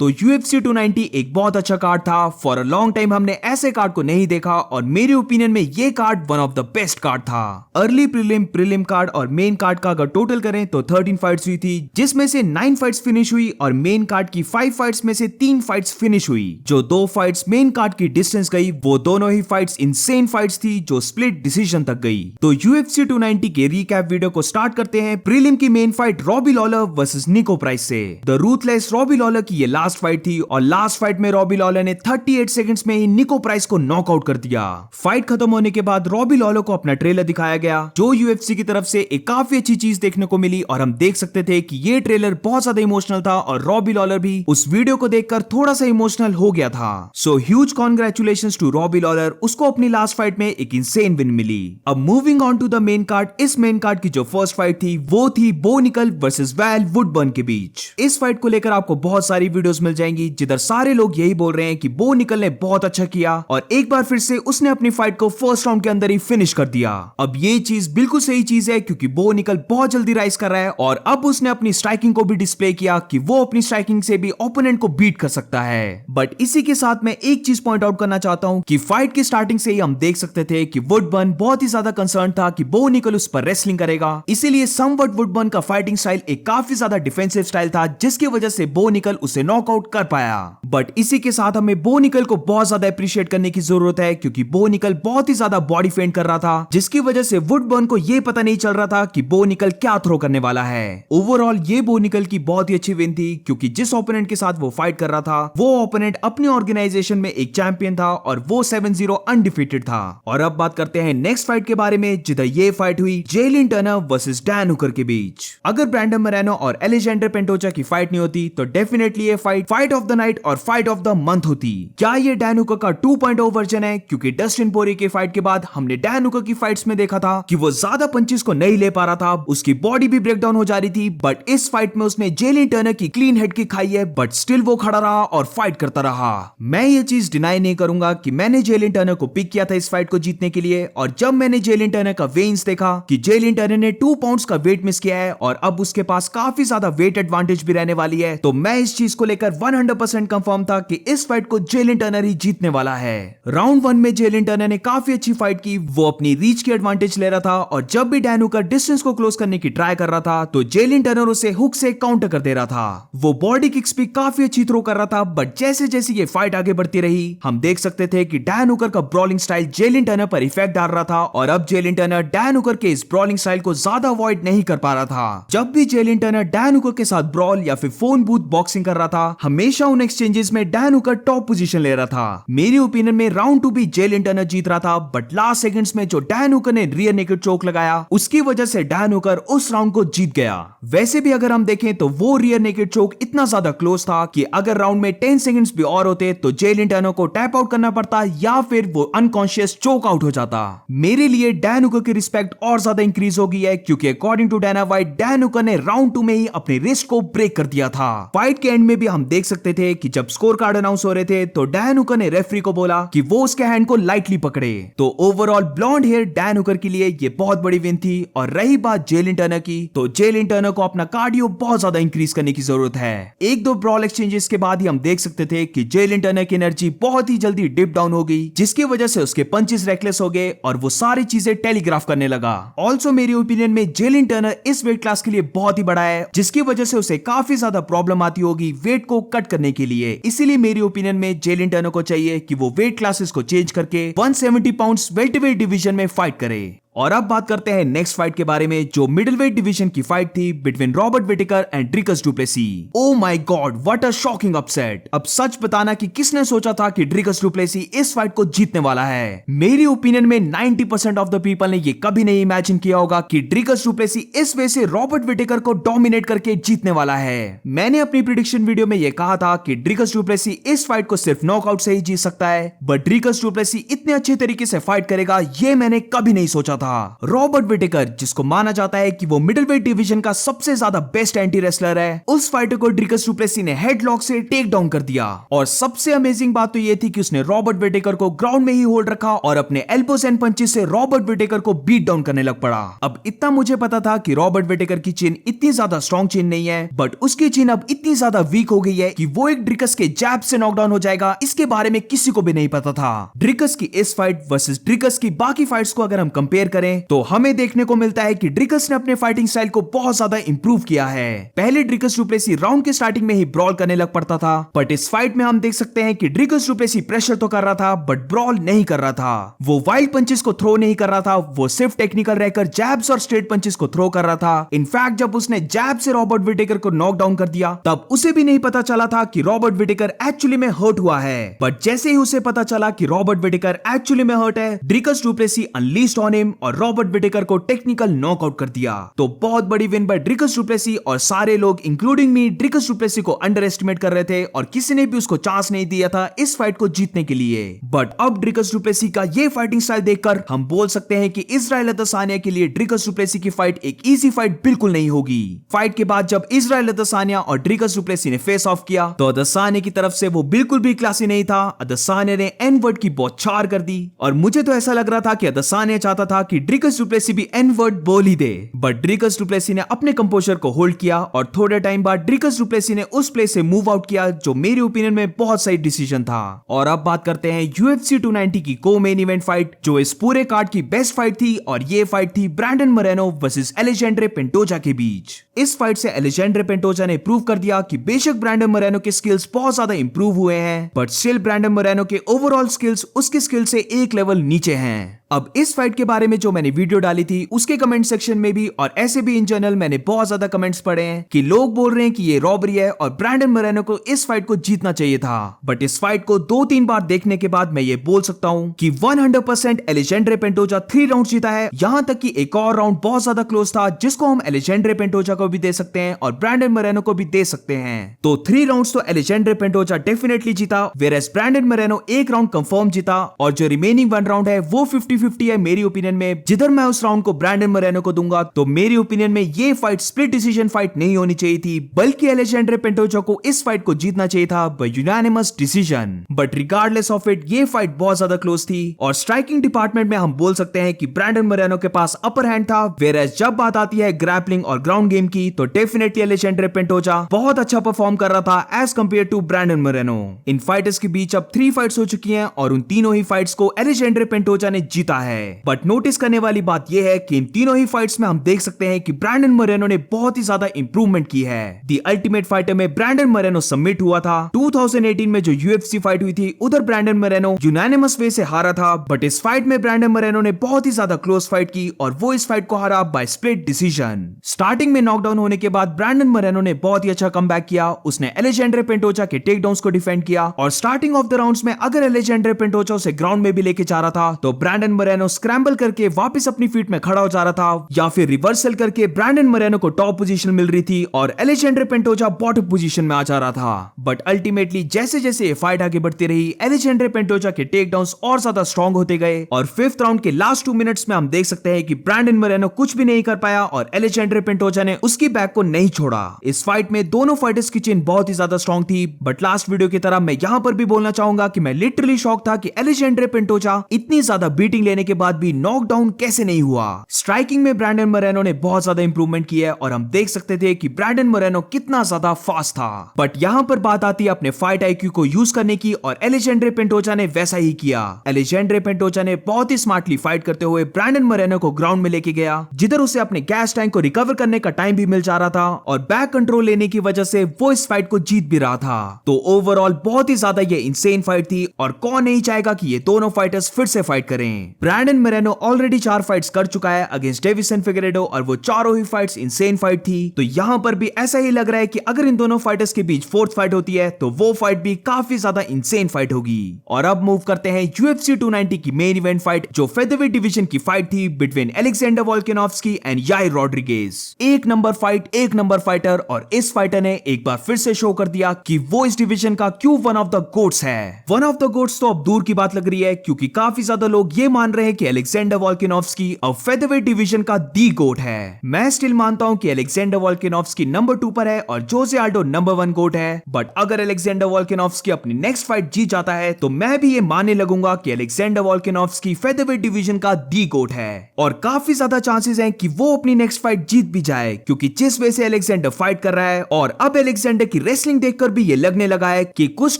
तो UFC 290 एक बहुत अच्छा कार्ड था। फॉर अ लॉन्ग टाइम हमने ऐसे कार्ड को नहीं देखा और मेरे ओपिनियन में ये card one of the best card था। अर्ली प्रीलिम कार्ड और मेन कार्ड का अगर टोटल करें तो 13 फाइट्स हुई थी, जिसमें से 9 फाइट्स फिनिश हुई और मेन कार्ड की 5 फाइट्स में से 3 फाइट्स फिनिश हुई। जो 2 फाइट्स मेन कार्ड की डिस्टेंस गई वो दोनों ही फाइट्स इनसेन फाइट्स थी जो स्प्लिट डिसीजन तक गई। तो UFC 290 के रिकैप वीडियो को स्टार्ट करते हैं प्रीलिम की main fight Robbie Lawler versus निको प्राइस से। द रूथलेस रॉबी लॉलर की ये लास्ट फाइट थी और लास्ट फाइट में रॉबी लॉलर ने 38 सेकंड्स में ही निको प्राइस को नॉकआउट कर दिया। फाइट खत्म होने के बाद रॉबी लॉलर को अपना ट्रेलर दिखाया गया, जो UFC की तरफ से एक काफी अच्छी चीज देखने को मिली और हम देख सकते थे कि ये ट्रेलर बहुत ज्यादा इमोशनल था और रॉबी लॉलर भी उस वीडियो को देखकर थोड़ा सा इमोशनल हो गया था। So huge congratulations to Robbie Lawler, उसको अपनी लास्ट फाइट में एक इंसेन विन मिली। अब moving on to the main card, इस मेन कार्ड की जो फर्स्ट फाइट थी वो थी बो निकल वर्सेस वैल वुडबर्न के बीच। इस फाइट को लेकर आपको बहुत सारी वीडियोस मिल जाएंगी जिधर सारे लोग यही बोल रहे हैं कि बो निकल ने बहुत अच्छा किया और एक बार फिर से उसने अपनी फाइट को फर्स्ट राउंड के अंदर ही फिनिश कर दिया। अब ये चीज बिल्कुल सही चीज है क्योंकि बो निकल बहुत जल्दी राइज कर रहा है और अब उसने अपनी स्ट्राइकिंग को भी डिस्प्ले किया कि वो अपनी स्ट्राइकिंग से भी ओपोनेंट को बीट कर सकता है। बट इसी के साथ मैं एक चीज पॉइंट आउट करना चाहता हूं कि फाइट की स्टार्टिंग से ही हम देख सकते थे कि वुडबर्न बहुत ही ज्यादा कंसर्न था कि बो निकल उस पर रेसलिंग करेगा, इसीलिए समवट वुडबर्न का फाइटिंग स्टाइल एक काफी ज्यादा डिफेंसिव स्टाइल था जिसकी वजह से बो निकल उसे नॉकआउट कर पाया। बट इसी के साथ हमें बो निकल को बहुत ज्यादा अप्रिशिएट करने की जरूरत है क्योंकि बो निकल बहुत ही ज्यादा बॉडी फेंट कर रहा था, जिसकी वजह से वुडबर्न को यह पता नहीं चल रहा था कि बो निकल क्या थ्रो करने वाला है। ओवरऑल ये बो निकल की बहुत ही अच्छी विन थी क्योंकि जिस ओपोनेंट के साथ वो फाइट कर रहा था वो ओपोनेंट अपनी ऑर्गेनाइजेशन में एक चैंपियन था और वो 7-0 अनडिफीटेड था। और अब बात करते हैं नेक्स्ट फाइट के बारे में जिधर ये फाइट हुई जेलिन टर्नर वर्सेस डैन हुकर के बीच। अगर ब्रैंडन मोरेनो और एलेजेंडर पेंटोचा की फाइट नहीं होती तो डेफिनेटली ये फाइट ऑफ द नाइट और फाइट ऑफ द मंथ होती। क्या ये डैन हुकर का 2.0 वर्जन है? क्योंकि डस्टिन पोरिये के फाइट के बाद हमने डैन हुकर की फाइट्स में देखा था कि वो ज्यादा पंचेस को नहीं ले पा रहा था, उसकी बॉडी भी ब्रेक डाउन हो जा रही थी, बट इस फाइट में उसने जेलिन टर्नर की क्लीन हेड की खाई है बट स्टिल वो खड़ा रहा और फाइट करता रहा। मैं ये चीज डिनाई नहीं करूंगा कि मैंने जेलिन टर्नर को पिक किया था इस फाइट को जीतने के लिए, और जब मैंने जेलिन टर्नर का वेन्स देखा कि जेलिन टर्नर ने 2 पाउंड्स का वेट मिस किया है और अब उसके पास काफी ज्यादा वेट एडवांटेज भी रहने वाली है, तो मैं इस चीज को लेकर 100% कंफर्म था कि इस फाइट को जेलिन टर्नर ही जीतने वाला है। राउंड 1 में जेलिन टर्नर ने काफी अच्छी फाइट की, वो अपनी रीच की एडवांटेज ले रहा था और जब भी डैन हुकर डिस्टेंस को क्लोज करने की ट्राई कर रहा था तो जेलिन टर्नर उसे हुक से काउंटर कर दे रहा था। वो बॉडी किक्स भी काफी अच्छी थ्रो कर रहा था, बट जैसे जैसे ये फाइट आगे बढ़ती रही हम देख सकते थे कि डैन हुकर का ब्रॉलिंग स्टाइल जेलिन टर्नर पर इफेक्ट डाल रहा था और अब जेलिन टर्नर डैन हुकर के इस ब्रॉलिंग स्टाइल को ज्यादा अवॉइड नहीं कर पा रहा था। जब भी जेलिन टर्नर डैन हुकर के साथ ब्रॉल या फिर फोन बूथ बॉक्सिंग कर रहा था हमेशा उन एक्सचेंजेस में डैन हुकर टॉप पोजीशन ले रहा था। मेरे ओपिनियन में राउंड 2 भी जेलिन टर्नर जीत रहा था, बट लास्ट सेकंड्स में जो डैन हुकर ने रियर नेकेड चोक लगाया उसकी वजह से डैन हुकर उस राउंड को जीत गया। वैसे भी अगर हम देखें तो वो रियर नेकेड चोक इतना ज्यादा क्लोज था कि अगर राउंड में 10 सेकंड्स भी और होते तो जेलिन टर्नर को टैप आउट करना पड़ता या फिर वो अनकॉन्शियस चोक आउट हो जाता। मेरे लिए डैन हुकर की रिस्पेक्ट और ज्यादा इंक्रीज हो गई है क्योंकि according to Dana White Dan Hooker ने राउंड 2 में ही अपने रिस्ट को ब्रेक कर दिया था। फाइट के एंड में भी हम देख सकते थे कि जब स्कोर कार्ड अनाउंस हो रहे थे तो डैन हुकर ने रेफरी को बोला कि वो उसके हैंड को लाइटली पकड़े। तो overall blonde hair Dan Hooker के लिए ये बहुत बड़ी विन थी। और रही बात जेलिन टर्नर की, तो जेलिन टर्नर को अपना कार्डियो बहुत ज्यादा इंक्रीज करने की जरूरत है। 1-2 ब्रॉल एक्सचेंजेस के बाद ही हम देख सकते थे कि जेलिन टर्नर की एनर्जी बहुत ही जल्दी डिप डाउन हो गई, जिसकी वजह से उसके पंचेस रेकलेस हो गए और वो सारी चीजें टेलीग्राफ करने लगा। ऑल्सो मेरी ओपिनियन में जेलिन टर्नर इस वेट क्लास के लिए बहुत ही बड़ा है, जिसकी वजह से उसे काफी ज्यादा प्रॉब्लम आती होगी वेट को कट करने के लिए। इसीलिए मेरी ओपिनियन में जेलिन टर्नर को चाहिए कि वो वेट क्लासेस को चेंज करके 170 पाउंड्स वेल्टरवेट डिवीजन में फाइट करे। और अब बात करते हैं नेक्स्ट फाइट के बारे में जो मिडिलवेट डिवीजन की फाइट थी between Robert Whittaker and Dricus du Plessis. Oh my god, what a shocking upset. अब सच बताना कि किसने सोचा था कि ड्रिकस डु प्लेसी इस फाइट को जीतने वाला है। मेरी ओपिनियन में 90% ऑफ द पीपल ने ये कभी नहीं इमेजिन किया होगा कि ड्रिकस डु प्लेसी इस वे से रॉबर्ट विटेकर को डोमिनेट करके जीतने वाला है। मैंने अपनी प्रेडिक्शन वीडियो में यह कहा था कि ड्रिकस डु प्लेसी इस फाइट को सिर्फ नॉकआउट से ही जीत सकता है, बट ड्रिकस डु प्लेसी इतने अच्छे तरीके से फाइट करेगा ये मैंने कभी नहीं सोचा था। था रॉबर्ट विटेकर, जिसको माना जाता है कि वो मिडलवेट डिवीजन का सबसे ज्यादा बेस्ट एंटी रेसलर है। उस फाइटर को ड्रिकस डुप्लेसी ने हेडलॉक से टेक डाउन कर दिया और सबसे अमेजिंग बात तो ये थी कि उसने रॉबर्ट विटेकर को ग्राउंड में ही होल्ड रखा और अपने एल्बोस एंड पंचेस से रॉबर्ट विटेकर को बीट डाउन करने लग पड़ा। अब इतना मुझे पता था कि रॉबर्ट विटेकर की चेन इतनी ज्यादा स्ट्रॉन्ग चेन नहीं है, बट उसकी चेन अब इतनी ज्यादा वीक हो गई है कि वो एक ड्रिकस के जैब से नॉकडाउन हो जाएगा, इसके बारे में किसी को भी नहीं पता था। ड्रिकस की इस फाइट वर्सेस ड्रिकस की बाकी फाइट्स को अगर हम कंपेयर करें तो हमें देखने को मिलता है कि ड्रिकस ने अपने फाइटिंग स्टाइल को बहुत ज्यादा इंप्रूव किया है। पहले ड्रिकस डुप्लेसी राउंड के स्टार्टिंग में ही ब्रॉल करने लग पड़ता था, बट इस फाइट में हम देख सकते हैं कि ड्रिकस डुप्लेसी प्रेशर तो कर रहा था बट ब्रॉल नहीं कर रहा था। वो वाइल्ड पंचेस को थ्रो नहीं कर रहा था, वो सिर्फ टेक्निकल रहकर जैब्स और स्ट्रेट पंचेस को थ्रो कर रहा था। इनफैक्ट जब उसने जैब से रॉबर्ट विटेकर को नॉक डाउन कर दिया तब उसे भी नहीं पता चला था कि रॉबर्ट विटेकर एक्चुअली में हर्ट हुआ है, बट जैसे ही उसे पता चला कि रॉबर्ट विटेकर एक्चुअली में हर्ट है, Dricus du Plessis unleashed on him और रॉबर्ट विटेकर को टेक्निकल नॉकआउट कर दिया। तो बहुत बड़ी विन बाय ड्रिकस डुप्लेसी और सारे लोग इंक्लूडिंग मी ड्रिकस डुप्लेसी को अंडर एस्टिमेट कर रहे थे और किसी ने भी उसको चांस नहीं दिया था इस फाइट को जीतने के लिए। बट अब ड्रिकस डुप्लेसी का ये फाइटिंग स्टाइल देखकर हम बोल सकते हैं कि इजराइल अदेसानिया के लिए ड्रिकस डुप्लेसी की फाइट एक इजी फाइट बिल्कुल नहीं होगी। फाइट के बाद जब इजराइल अदेसानिया और ड्रिकस डुप्लेसी ने फेस ऑफ किया तो अदेसानिया की तरफ से वो बिल्कुल भी क्लासी नहीं था। अदेसानिया ने एन वर्ड की बौछार कर दी और मुझे तो ऐसा लग रहा था कि अदेसानिया चाहता था कि ड्रिकस डुप्लेसी भी एन वर्ड बोल ही दे, बट ड्रिकस डुप्लेसी ने अपने कंपोजर को होल्ड किया और थोड़े टाइम बाद ड्रिकस डुप्लेसी ने उस प्लेस से मूव आउट किया, जो मेरे ओपिनियन में बहुत सही डिसीजन था। और अब बात करते हैं UFC 290 की को मेन इवेंट फाइट, जो इस पूरे कार्ड की बेस्ट फाइट थी और ये फाइट थी ब्रैंडन मोरेनो वर्सेस एलेजेंड्रे पेंटोजा के बीच। इस फाइट से एलेजेंड्रे पेंटोजा ने प्रूव कर दिया कि बेशक ब्रैंडन मोरेनो के स्किल्स बहुत ज्यादा इंप्रूव हुए हैं, बट स्टिल ब्रैंडन मोरेनो के ओवरऑल स्किल्स उसके स्किल से एक लेवल नीचे हैं। अब इस फाइट के बारे में जो मैंने वीडियो डाली थी उसके कमेंट सेक्शन में भी और ऐसे भी इन जनरल मैंने बहुत ज्यादा कमेंट्स पढ़े हैं कि लोग बोल रहे हैं कि ये रॉबरी है और ब्रैंडन मोरेनो को इस फाइट को जीतना चाहिए था। बट इस फाइट को 2-3 बार देखने के बाद मैं ये बोल सकता हूं कि 100% एलेजेंड्रे पेंटोजा 3 राउंड जीता है। यहां तक कि एक और राउंड बहुत ज्यादा क्लोज था जिसको हम एलेजेंड्रे पेंटोजा को भी दे सकते हैं और ब्रैंडन मोरेनो को भी दे सकते हैं। तो 3 राउंड्स तो एलेजेंड्रे पेंटोजा डेफिनेटली जीता, whereas Brandon Moreno 1 round confirm जीता और जो रिमेनिंग 1 राउंड है वो 50-50 है मेरी ओपिनियन में। जिधर मैं उस राउंड को ब्रैंडन मोरेनो को दूंगा, तो मेरी ओपिनियन में ये फाइट स्प्लिट डिसीजन फाइट नहीं होनी चाहिए थी, बल्कि एलेजेंड्रे पेंटोजा को इस फाइट को जीतना चाहिए था bye unanimous decision. But regardless of it ये फाइट बहुत ज्यादा क्लोज थी और स्ट्राइकिंग डिपार्टमेंट में हम बोल सकते हैं कि ब्रैंडन मोरेनो के पास अपर हैंड था, वेयरएज जब बात आती है ग्रैपलिंग और ग्राउंड गेम की तो डेफिनेटली एलेजेंड्रे पेंटोजा बहुत अच्छा परफॉर्म कर रहा था as compared to Brandon Moreno. इन फाइटर्स के बीच अब 3 फाइट्स हो चुकी हैं और उन तीनों ही फाइट्स को एलेजेंड्रे पेंटोजा ने जीता है। बट नोटिस करने वाली बात यह है कि इन तीनों ही फाइट्स में हम देख सकते हैं कि ब्रैंडन मोरेनो ने बहुत ही ज्यादा इंप्रूवमेंट की है। द अल्टीमेट फाइटर में ब्रैंडन मोरेनो सबमिट हुआ था। 2018 में जो UFC फाइट हुई थी उधर ब्रैंडन मोरेनो यूनानिमस वे से हारा था, बट इस फाइट में ब्रैंडन मोरेनो ने बहुत ही ज्यादा क्लोज फाइट की और वो इस फाइट को हारा बाय स्प्लिट डिसीजन। स्टार्टिंग में नॉकडाउन होने के बाद ब्रैंडन मोरेनो ने बहुत ही अच्छा कमबैक किया। उसने एलेजेंड्रे पेंटोजा के टेकडाउन्स को डिफेंड किया और स्टार्टिंग ऑफ द राउंड्स में अगर एलेजेंड्रे पेंटोजा उसे ग्राउंड में भी लेके जा रहा था तो ब्रैंडन मोरेनो स्क्रैम्बल करके वापस अपनी फीट में खड़ा हो जा रहा था या फिर रिवर्सल करके ब्रैंडन मोरेनो को टॉप पोजीशन मिल रही थी और एलेजेंड्रे पेंटोजा बॉटम पोजीशन में आ जा रहा था। बट अल्टीमेटली जैसे जैसे ये फाइट आगे बढ़ती रही, एलेजेंड्रे पेंटोजा के टेकडाउन्स और ज्यादा स्ट्रॉन्ग होते गए और 5th राउंड के लास्ट 2 मिनट्स में हम देख सकते हैं कि ब्रैंडन मोरेनो कुछ भी नहीं कर पाया और एलेजेंड्रे पेंटोजा ने उसकी बैक को नहीं छोड़ा। इस फाइट में दोनों फाइटर्स की चेन बहुत ही ज्यादा स्ट्रॉन्ग थी, बट लास्ट वीडियो की तरह मैं यहां पर भी बोलना चाहूंगा कि मैं लिटरली शॉक था कि एलेजेंड्रे पेंटोजा इतनी ज्यादा बीटिंग लेने के बाद भी नॉकडाउन कैसे नहीं हुआ। स्ट्राइकिंग में ब्रैंडन मोरेनो ने बहुत ज्यादा इंप्रूवमेंट की है और हम देख सकते थे कि ब्रैंडन मोरेनो कितना ज्यादा फास्ट था। बट यहां पर बात आती है अपने फाइट आईक्यू को यूज करने की और एलेजेंड्रे पेंटोजा ने वैसा ही किया। एलेजेंड्रे पेंटोजा ने बहुत ही स्मार्टली फाइट करते हुए ब्रैंडन मोरेनो को ग्राउंड में लेके गया, जिधर उसे अपने गैस टैंक को रिकवर करने का टाइम भी मिल जा रहा था और बैक कंट्रोल लेने की वजह से वो इस फाइट को जीत भी रहा था। तो ओवरऑल बहुत ही ज्यादा ये इंसेन फाइट थी और कौन नहीं चाहेगा कि ये दोनों फाइटर्स फिर से फाइट करें। ब्रैंडन मोरेनो ऑलरेडी 4 फाइट्स कर चुका है अगेंस्ट डेविसन फिगरेडो और वो चारों ही फाइट्स इंसेन फाइट थी। तो यहां पर भी ऐसा ही लग रहा है कि अगर इन दोनों फाइटर्स के बीच 4th फाइट होती है तो वो फाइट भी काफी ज्यादा इंसेन फाइट होगी। और अब मूव करते हैं UFC 290 की मेन इवेंट फाइट, जो फेदरवेट डिवीजन की फाइट थी between Alexander Volkanovski and Yair Rodriguez. एक नंबर फाइट, एक नंबर फाइटर और इस फाइटर ने एक बार फिर से शो कर दिया कि वो इस डिवीजन का क्यों वन ऑफ द गोट्स है। वन ऑफ द गोट्स तो अब दूर की बात लग रही है, क्योंकि काफी ज्यादा लोग ये मान मान रहे हैं कि अलेक्जेंडर वोल्कानोव्स्की अब फेदरवेट डिवीजन का दी गोट है। मैं स्टिल मानता हूं कि अलेक्जेंडर वोल्कानोव्स्की नंबर 2 पर है और जोसे आल्डो नंबर 1 गोट है। बट अगर अलेक्जेंडर वोल्कानोव्स्की अपनी नेक्स्ट फाइट जीत जाता है तो मैं भी ये मानने लगूंगा कि अलेक्जेंडर वोल्कानोव्स्की फेदरवेट डिवीजन का दी गोट है और काफी ज्यादा चांसेस हैं कि वो अपनी नेक्स्ट फाइट जीत भी जाए, क्योंकि जिस वजह से अलेक्जेंडर फाइट कर रहा है और अब अलेक्जेंडर की रेसलिंग देखकर भी ये लगने लगा है कि कुछ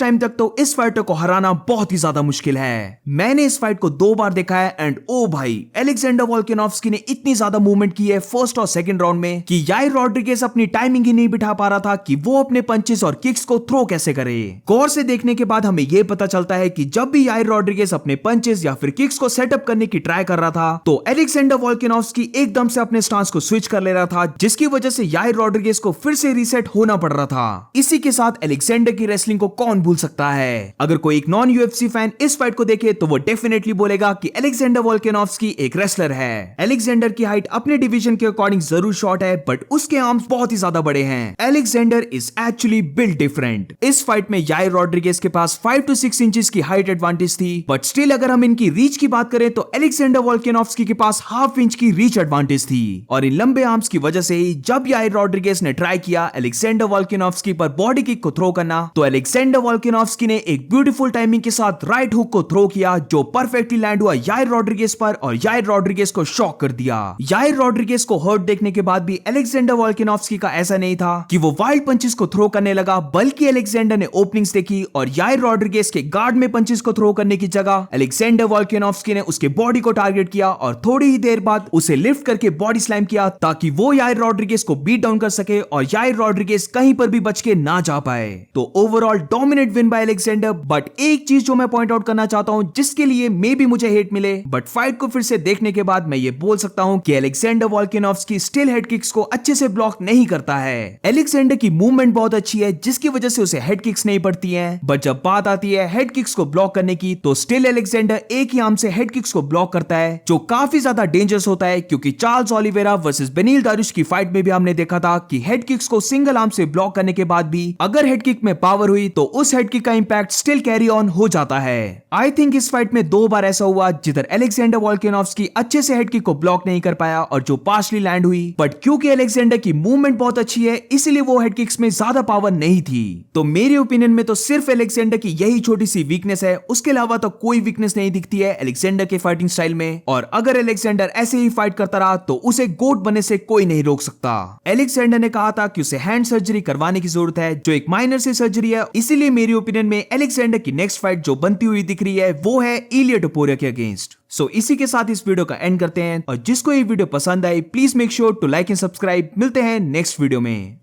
टाइम तक तो इस फाइटर को हराना बहुत ही ज्यादा मुश्किल है। मैंने इस फाइट को 2 बार देखा है एंड ओ भाई, अलेक्जेंडर वोल्कानोव्स्की ने इतनी ज्यादा मूवमेंट की है फर्स्ट और सेकंड राउंड में कि याइर रॉड्रिगेज अपनी टाइमिंग ही नहीं बिठा पा रहा था कि वो अपने पंचेस और किक्स को थ्रो कैसे करे। गौर से देखने के बाद हमें यह पता चलता है कि जब भी याइर रॉड्रिगेज अपने पंचेस या फिर किक्स को सेटअप करने की ट्राई कर रहा था तो अलेक्जेंडर वोल्कानोव्स्की एकदम से अपने स्टांस को स्विच कर ले रहा था, जिसकी वजह से याइर रॉड्रिगेज को फिर से रीसेट होना पड़ रहा था। इसी के साथ अलेक्जेंडर की रेसलिंग को कौन भूल सकता है। अगर कोई एक नॉन यूएफसी फैन इस फाइट को देखे तो वो डेफिनेटली बोलेगा कि अलेक्जेंडर वोल्कानोव्स्की एक रेसलर है। अलेक्जेंडर की हाइट अपने डिवीजन के अकॉर्डिंग जरूर शॉर्ट है बट उसके आर्म्स बहुत ही ज्यादा बड़े हैं। Alexander is actually built different. इस फाइट में याइर रॉड्रिगेज के पास 5 to 6 इंचेस की हाइट एडवांटेज थी, बट स्टिल अगर हम इनकी रीच की बात करें तो अलेक्जेंडर वोल्कानोव्स्की के पास हाफ इंच की रीच एडवांटेज थी और इन लंबे आर्म्स की वजह से ही जब याइर रॉड्रिगेज ने ट्राई किया अलेक्जेंडर वोल्कानोव्स्की पर बॉडी किक को थ्रो करना तो अलेक्जेंडर वोल्कानोव्स्की ने एक ब्यूटीफुल टाइमिंग के साथ राइट हुक को थ्रो किया जो परफेक्टली लैंड हुआ याइर रॉड्रिगेज पर और याइर रॉड्रिगेज को शॉक कर दिया। याइर रॉड्रिगेज को हर्ट देखने के बाद भी अलेक्जेंडर वोल्कानोव्स्की का ऐसा नहीं था कि वो वाइल्ड पंचेस को थ्रो करने लगा, बल्कि अलेक्जेंडर ने ओपनिंग्स देखी और याइर रॉड्रिगेज के गार्ड में पंचेस को थ्रो करने की जगह अलेक्जेंडर वोल्कानोव्स्की ने उसके बॉडी को टारगेट किया और थोड़ी ही देर बाद उसे लिफ्ट करके बॉडी स्लैम किया ताकि वो याइर रॉड्रिगेज को बीट डाउन कर सके और याइर रॉड्रिगेज कहीं पर भी बच के ना जा पाए। तो overall dominate win by Alexander. But एक चीज जो मैं पॉइंट आउट करना चाहता हूं जिसके लिए मे भी मुझे हेट मिले, बट फाइट को फिर से देखने के बाद मैं ये बोल सकता हूं कि Alexander Volkanovski still head kicks को अच्छे से ब्लॉक नहीं करता है। अलेक्जेंडर की मूवमेंट बहुत अच्छी है जिसकी वजह से उसे हेड किक्स नहीं पड़ती हैं, बट जब बात आती है हेड किक्स को ब्लॉक करने की तो स्टिल अलेक्जेंडर एक ही आर्म से हेड किक्स को ब्लॉक करता है जो काफी ज्यादा डेंजरस होता है, क्योंकि चार्ल्स ओलिवेरा वर्सेस बेनिल दारुश की फाइट में भी हमने देखा था कि हेड किक्स को सिंगल आर्म से ब्लॉक करने के बाद भी अगर हेड किक में पावर हुई तो उस हेड किक का इंपैक्ट स्टिल कैरी ऑन हो जाता है। आई थिंक इस फाइट में 2 बार ऐसा हुआ जिधर अलेक्जेंडर वोल्कानोव्स्की अच्छे से हेड किक को ब्लॉक नहीं कर पाया और जो पार्शली लैंड हुई, बट क्योंकि अलेक्जेंडर की मूवमेंट बहुत अच्छी है इसीलिए वो हेड किक्स में ज्यादा पावर नहीं थी। तो मेरे ओपिनियन में तो सिर्फ अलेक्जेंडर की यही छोटी सी वीकनेस है, उसके अलावा तो कोई वीकनेस नहीं दिखती है अलेक्जेंडर के फाइटिंग स्टाइल में। और अगर अलेक्जेंडर ऐसे ही फाइट करता रहा तो उसे गोट बनने से कोई नहीं रोक सकता। अलेक्जेंडर ने कहा था कि उसे हैंड सर्जरी करवाने की जरूरत है जो एक माइनर से सर्जरी है, इसीलिए मेरे ओपिनियन में अलेक्जेंडर की नेक्स्ट फाइट जो बनती हुई दिख रही है वो है इलिया टोपुरिया के अगेंस्ट। सो इसी के साथ इस वीडियो का एंड करते हैं और जिसको ये वीडियो पसंद आई please make sure to like and subscribe. मिलते हैं नेक्स्ट वीडियो में।